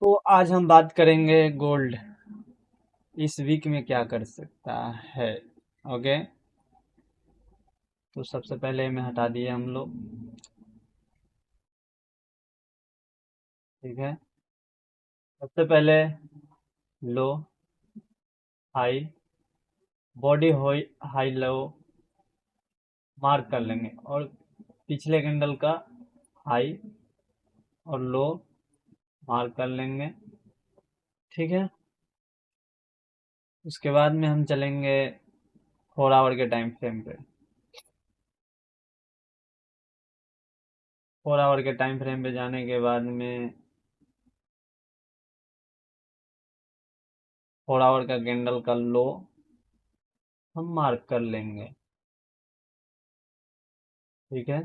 तो आज हम बात करेंगे गोल्ड इस वीक में क्या कर सकता है। ओके। तो सबसे पहले में हटा दिए हम लोग। ठीक है। सबसे पहले low, high, body high low mark कर लेंगे और पिछले कैंडल का हाई और लो मार्क कर लेंगे। ठीक है। उसके बाद में हम चलेंगे 4 आवर के टाइम फ्रेम पे। 4 आवर के टाइम फ्रेम पे जाने के बाद में 4 आवर का कैंडल का लो हम मार्क कर लेंगे। ठीक है।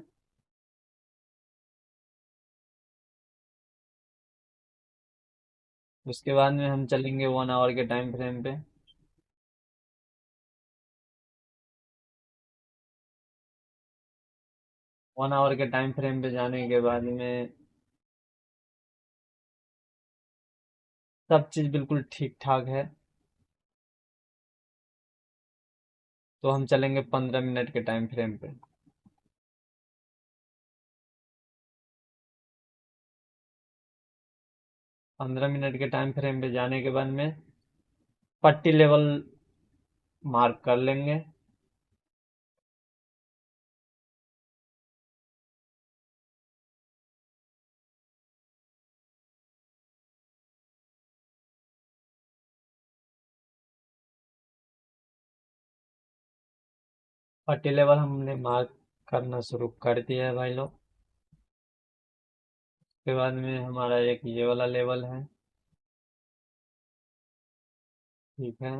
उसके बाद में हम चलेंगे 1 आवर के टाइम फ्रेम पे। 1 आवर के टाइम फ्रेम पे जाने के बाद में सब चीज़ बिल्कुल ठीक ठाक है। तो हम चलेंगे 15 मिनट के टाइम फ्रेम पे। 15 मिनट के टाइम फ्रेम पे जाने के बाद में पट्टी लेवल मार्क कर लेंगे। पट्टी लेवल हमने मार्क करना शुरू कर दिया है भाई लोग। उसके बाद में हमारा एक ये वाला लेवल है। ठीक है।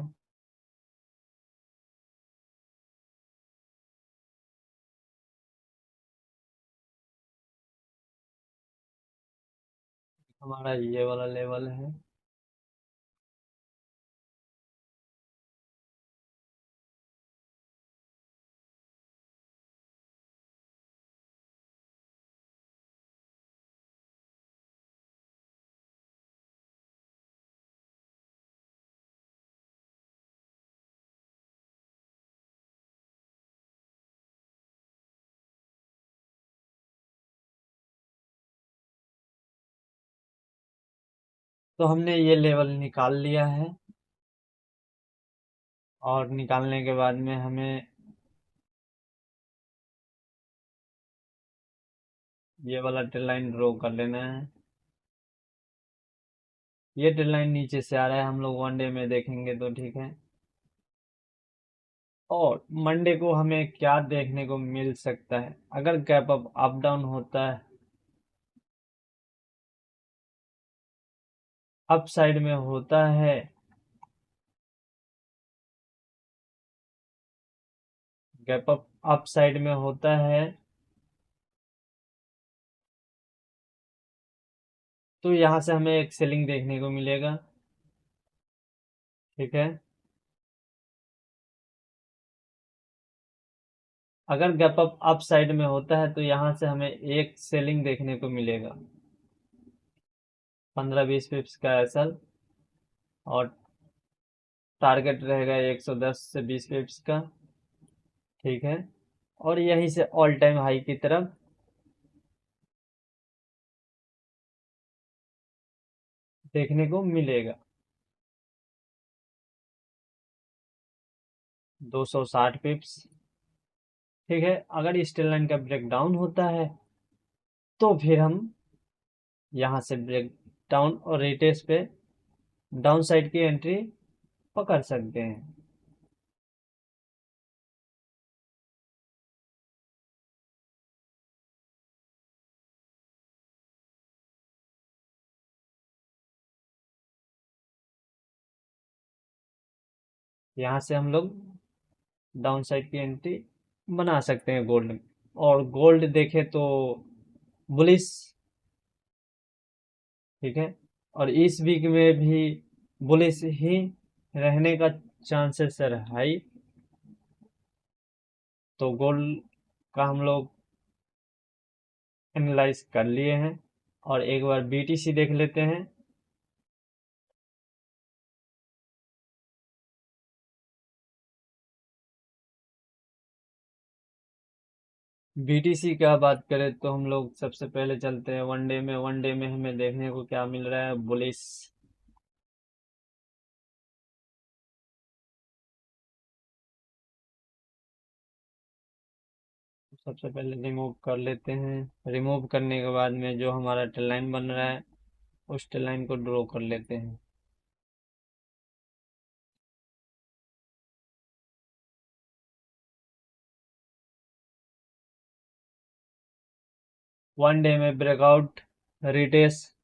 हमारा ये वाला लेवल है। तो हमने ये लेवल निकाल लिया है और निकालने के बाद में हमें ये वाला ट्रेल लाइन ड्रॉ कर लेना है। ये ट्रेल लाइन नीचे से आ रहा है, हम लोग 1 डे में देखेंगे तो ठीक है। और मंडे को हमें क्या देखने को मिल सकता है, अगर गैप अप डाउन होता है, अप साइड में होता है, गैप अप साइड में होता है, तो यहाँ से हमें एक सेलिंग देखने को मिलेगा। ठीक है। अगर गैप अप साइड में होता है तो यहाँ से हमें एक सेलिंग देखने को मिलेगा, 15-20 पिप्स का एसल। और टारगेट रहेगा 110 से 20 पिप्स का। ठीक है। और यहीं से ऑल टाइम हाई की तरफ देखने को मिलेगा, 260 पिप्स। ठीक है। अगर इस ट्रेल लाइन का ब्रेक डाउन होता है तो फिर हम यहाँ से ब्रेक डाउन और रिटेस्ट पे डाउन साइड की एंट्री पकड़ सकते हैं। यहाँ से हम लोग डाउन साइड की एंट्री बना सकते हैं गोल्ड में। और गोल्ड देखें तो बुलिस। ठीक है। और इस वीक में भी बुलिस ही रहने का चांसेस है हाई। तो गोल्ड का हम लोग एनालाइज कर लिए हैं। और एक बार बीटीसी देख लेते हैं। बीटीसी का बात करें तो हम लोग सबसे पहले चलते हैं वनडे में। वनडे में हमें देखने को क्या मिल रहा है, बुलिश। सबसे पहले रिमूव कर लेते हैं। रिमूव करने के बाद में जो हमारा टेल लाइन बन रहा है उस टेल लाइन को ड्रॉ कर लेते हैं। वनडे में ब्रेकआउट, रिटेस्ट,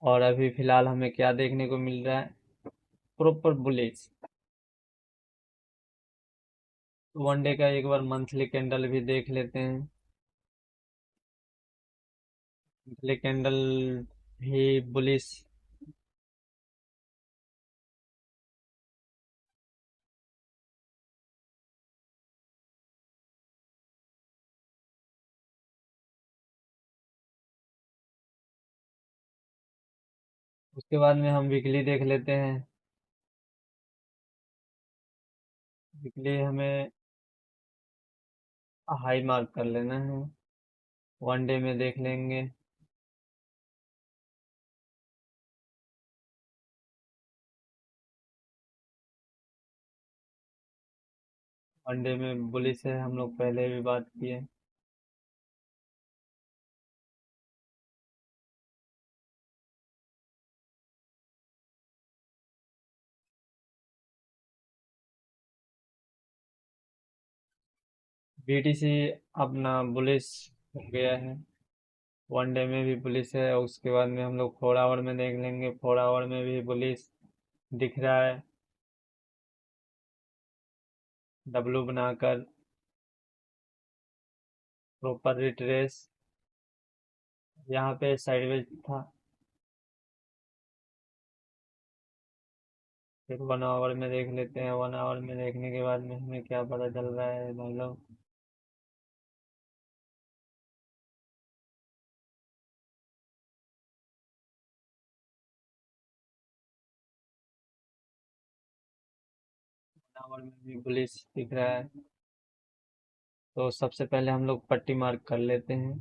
और अभी फिलहाल हमें क्या देखने को मिल रहा है, प्रॉपर बुलिश। वनडे का एक बार मंथली कैंडल भी देख लेते हैं। मंथली कैंडल भी बुलिश। उसके बाद में हम वीकली देख लेते हैं। वीकली हमें हाई मार्क कर लेना है। वनडे में देख लेंगे। वनडे में बुलिश है, हम लोग पहले भी बात किए। बीटीसी अपना बुलिश हो गया है। वनडे में भी बुलिश है। उसके बाद में हम लोग 4 आवर में देख लेंगे। 4 आवर में भी बुलिश दिख रहा है। डब्लू बनाकर प्रॉपर रिट्रेस। यहाँ पे साइडवेज था। फिर 1 आवर में देख लेते हैं। 1 आवर में देखने के बाद में हमें क्या पता चल रहा है भाई लोग। 1 आवर में भी बुलिश दिख रहा है। तो सबसे पहले हम लोग पट्टी मार्क कर लेते हैं।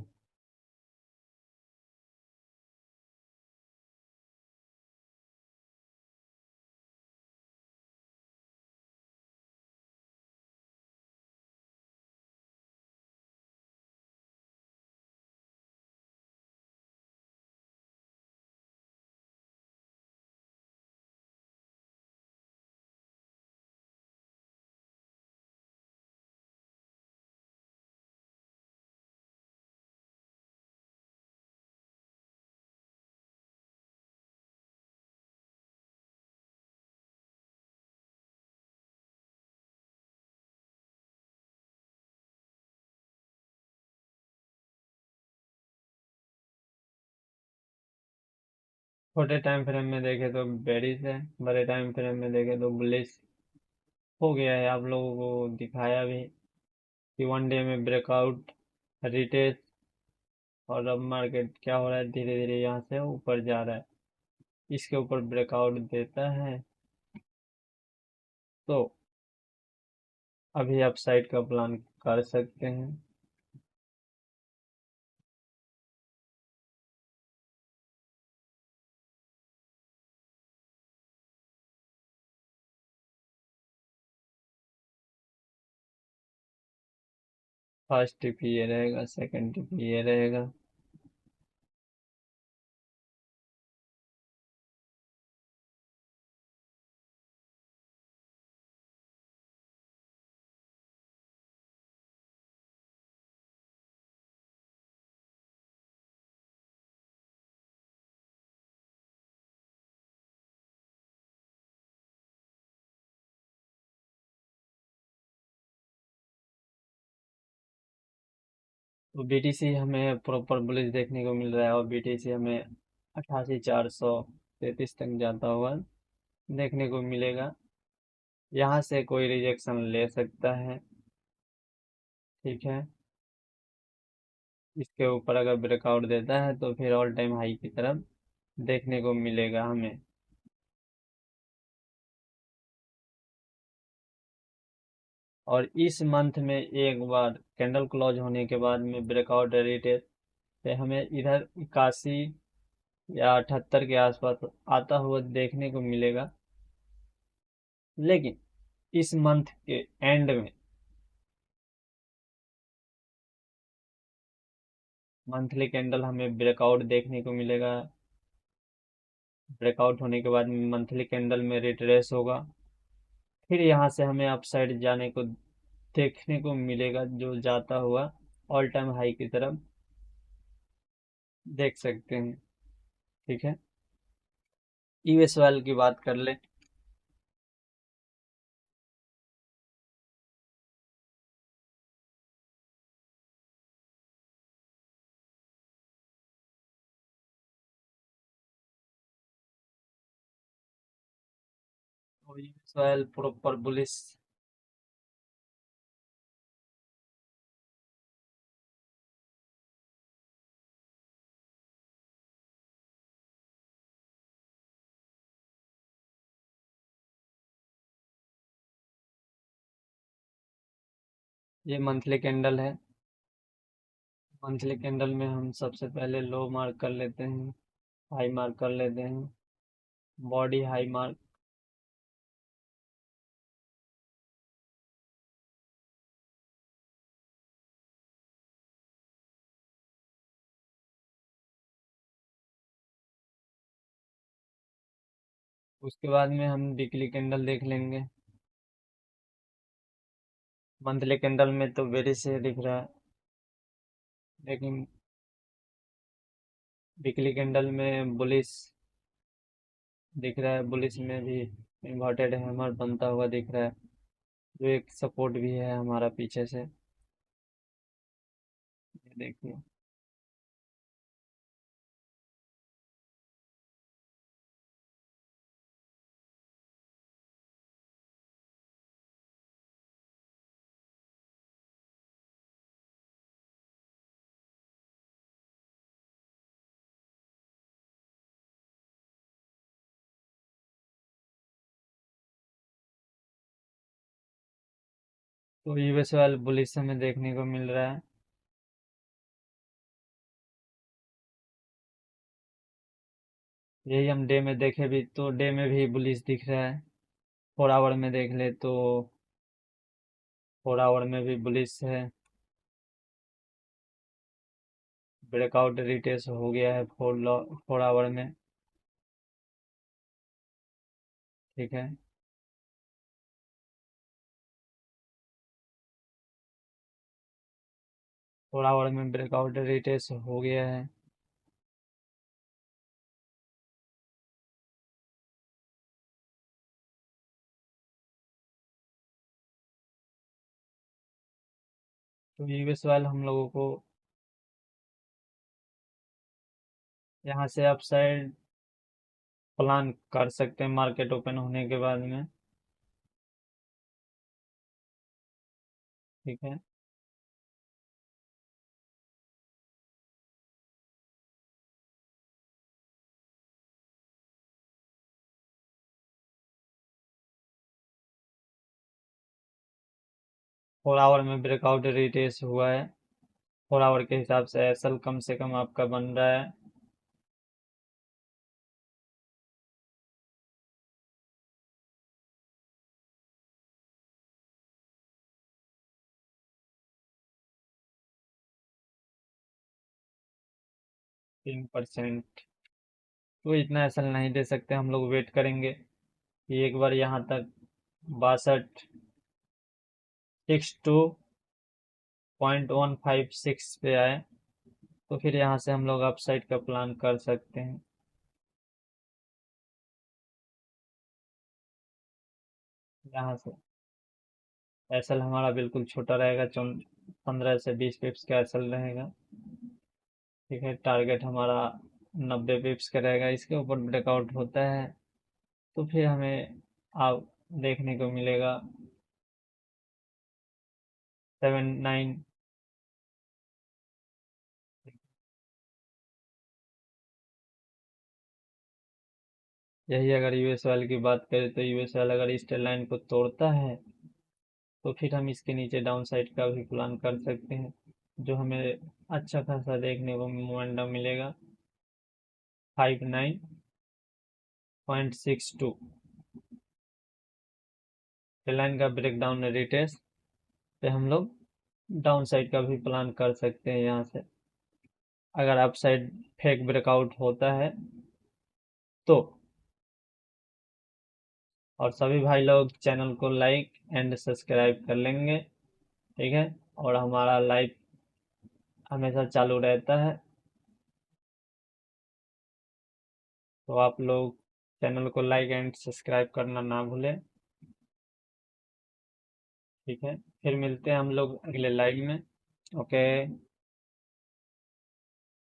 छोटे टाइम फ्रेम में देखे तो बेरिश है, बड़े टाइम फ्रेम में देखे तो बुलिश हो गया है। आप लोगों को दिखाया भी कि वनडे में ब्रेकआउट, रिटेस्ट, और अब मार्केट क्या हो रहा है, धीरे धीरे यहाँ से ऊपर जा रहा है। इसके ऊपर ब्रेकआउट देता है तो अभी आप साइड का प्लान कर सकते हैं। फर्स्ट टिप ये रहेगा, सेकंड टिप ये रहेगा। तो बीटीसी हमें प्रॉपर बुलिश देखने को मिल रहा है, और बीटीसी हमें 88,433 तक जाता हुआ देखने को मिलेगा। यहाँ से कोई रिजेक्शन ले सकता है। ठीक है। इसके ऊपर अगर ब्रेकआउट देता है तो फिर ऑल टाइम हाई की तरफ देखने को मिलेगा हमें। और इस मंथ में एक बार कैंडल क्लोज होने के बाद में ब्रेकआउट रिटेस्ट पे हमें इधर 81 या 78 के आसपास आता हुआ देखने को मिलेगा। लेकिन इस मंथ के एंड में मंथली कैंडल हमें ब्रेकआउट देखने को मिलेगा। ब्रेकआउट होने के बाद मंथली कैंडल में रिट्रेस होगा, फिर यहाँ से हमें अपसाइड जाने को देखने को मिलेगा, जो जाता हुआ ऑल टाइम हाई की तरफ देख सकते हैं। ठीक है, यूएस ऑयल की बात कर ले। तो यूएस ऑयल प्रॉपर बुलिश। ये मंथली कैंडल है। मंथली कैंडल में हम सबसे पहले लो मार्क कर लेते हैं, हाई मार्क कर लेते हैं, बॉडी हाई मार्क। उसके बाद में हम वीकली कैंडल देख लेंगे। मंथली कैंडल में तो वेरी से दिख रहा है, लेकिन वीकली कैंडल में बुलिश दिख रहा है। बुलिश में भी इन्वर्टेड हैमर बनता हुआ दिख रहा है, जो एक सपोर्ट भी है हमारा पीछे से। ये देखिए, तो यूएस वाले बुलिश हमें देखने को मिल रहा है। यही हम डे में देखे भी तो डे में भी बुलिश दिख रहा है। 4 आवर में देख ले तो 4 आवर में भी बुलिश है। ब्रेकआउट रिटेस्ट हो गया है 4 आवर में। ठीक है, 4 आवर में ब्रेकआउट रिटेस्ट हो गया है। तो यूएस वाले हम लोगों को यहाँ से अपसाइड प्लान कर सकते हैं मार्केट ओपन होने के बाद में। ठीक है, 4 आवर में ब्रेकआउट रिटेस्ट हुआ है। 4 आवर के हिसाब से एसएल कम से कम आपका बन रहा है। 3%। तो इतना एसएल नहीं दे सकते, हम लोग वेट करेंगे कि एक बार यहाँ तक 62.156 पे आए, तो फिर यहाँ से हम लोग अपसाइड का प्लान कर सकते हैं। यहाँ से एसएल हमारा बिल्कुल छोटा रहेगा, 15 से 20 पिप्स का एसएल रहेगा। ठीक है, टारगेट हमारा 90 पिप्स का रहेगा। इसके ऊपर ब्रेकआउट होता है तो फिर हमें आप देखने को मिलेगा 79। यही अगर यूएस वाले की बात करें तो यूएस वाला अगर इस लाइन को तोड़ता है तो फिर हम इसके नीचे डाउन साइड का भी प्लान कर सकते हैं, जो हमें अच्छा खासा देखने को मोमेंटम मिलेगा 59.62। लाइन का ब्रेकडाउन रिटेस्ट पे हम लोग डाउन साइड का भी प्लान कर सकते हैं यहाँ से, अगर अप साइड फेक ब्रेकआउट होता है तो। और सभी भाई लोग चैनल को लाइक एंड सब्सक्राइब कर लेंगे, ठीक है। और हमारा लाइव हमेशा चालू रहता है, तो आप लोग चैनल को लाइक एंड सब्सक्राइब करना ना भूलें, ठीक है। फिर मिलते हैं हम लोग अगले लाइव में। ओके।